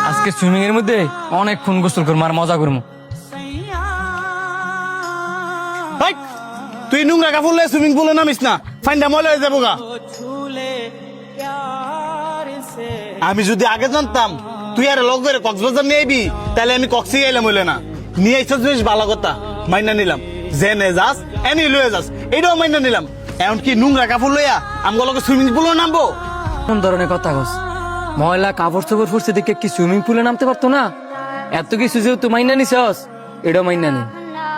আজকে সুইমিং এর মধ্যে অনেকক্ষণ গোসল করবো আর মজা করবো। ভাই তুই নোংরা কাপড় লয়ে সুইমিং পুলে নামিস না, ফাইন্ডা ময়লা হয়ে যাবো গা। আমি যদি আগে জানতাম তুই আর লগ করে কক্সবাজার নিয়ে আইবি, তাহলে আমি কক্সি গেলাম হইলে না। নিয়ে আইসা জিনিস ভালো কথা, মাইনা নিলাম। জেনে যাস এনি লয়ে যাস, এটাও মাইনা নিলাম। এখন কি নোংরা কাপড় লইয়া আমগো লগে সুইমিং পুলে নামবো? কোন ধরনের কথা কস? ময়লা কাপড় চোপড় ফুরছে দেখে কি সুইমিং পুলে নামতে পারতো না? এত কিছু যেহেতু মাইনা নিছস, এটাও মাইনা নি।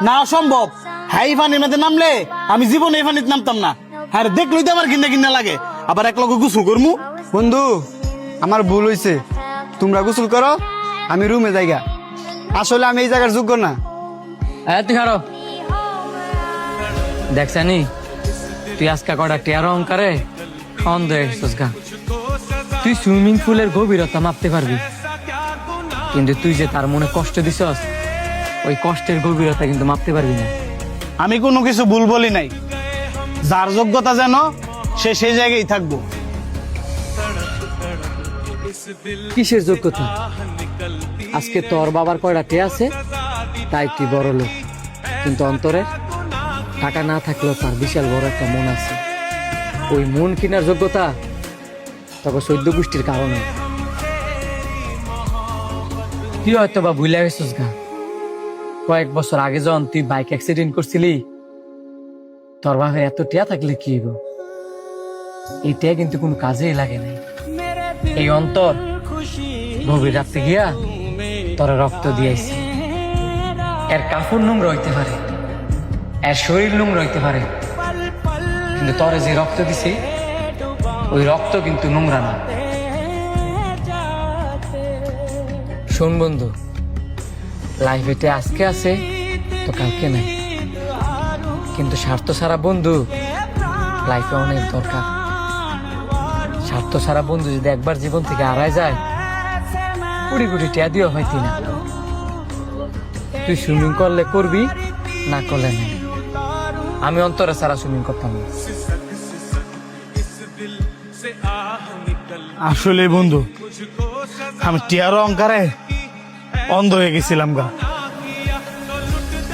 না অসম্ভব, হ্যাঁ এই পানির মধ্যে নামলে আমি জীবনে এই পানিতে নামতাম না। হ্যাঁ দেখলই তো আমার কিনা কিনা লাগে, আবার এক লগে গোসল করমু। বন্ধু আমার ভুল হইছে, তোমরা গোসল করো, আমি রুমে যাইগা। আসলে আমি এই জায়গার যোগ্য না। তুই হারো দেখছানি, তুই আজকা কটা টিয়ার অহংকারে অন্ধ হয়ে গেছিস গা। তুই সুইমিং পুলের গভীরতা মাপতে পারবি, কিন্তু তুই যে তার মনে কষ্ট দিছস, ওই কষ্টের গভীরতা কিন্তু মাপতে পারবি না। আমি কোনো কিছু ভুল বলি নাই, যার যোগ্যতা যেন সে সেই জায়গায় থাকবো। কিসের যোগ্যতা? আজকে তোর বাবার কয়টা টিয়া আছে, তাই তুই বড় লোক, কিন্তু অন্তরে টাকা না থাকলেও তার বিশাল বড় একটা মন আছে। ওই মন কেনার যোগ্যতা তবে 14 গোষ্ঠীর কারণে। তুই হয়তো বা ভুলে গেছিস গা, কয়েক বছর আগে যখন তুই বাইক অ্যাক্সিডেন্ট করছিলি, তোর বাপের এত টিয়া থাকলে কি হইব? এই টিয়া কিন্তু কোনো কাজেই লাগে নাই। এই অন্তর গভীর রাত্রে গিয়া তোর রক্ত দিয়েছি। এর কাপড় নোংরা হইতে পারে, এর শরীর নোংরা হইতে পারে, কিন্তু তোরে যে রক্ত দিছে, ওই রক্ত কিন্তু নোংরা না। শোন বন্ধু, লাইফে আজকে আছে তো কালকে নাই, কিন্তু স্বার্থ ছাড়া বন্ধু লাইফে অনেক দরকার। স্বার্থ ছাড়া বন্ধু যদি একবার জীবন থেকে হারায় যায়, কোটি কোটি টিয়া দিও হয়তি না। তুই সুইমিং করলে করবি, না করলে না। আমি অন্তরে ছাড়া সুইমিং করতাম না। আসলে বন্ধু আমি টিয়ার অহংকারে অন্ধ হয়ে গেছিলাম গা।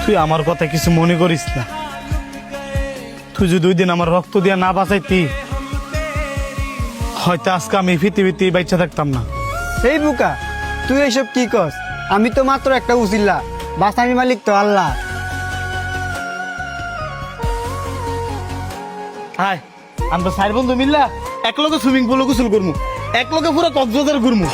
তুই আমার কথা কিছু মনে করিস না। তুই যদি 2 দিন আমার রক্ত দিয়া না বাঁচাইতি, হয়তো আজকে আমি পৃথিবীতে বাচ্চা থাকতাম না। এই বুকা, তুই এইসব কি কস? আমি তো মাত্র একটা উচিল্লা, বাসানির মালিক তো আল্লাহ। হাই আমরা 4 বন্ধু মিল্লা এক লগে সুইমিং পুলে গোসল করমু, এক লগে পুরো কক্সবাজার ঘুরমু।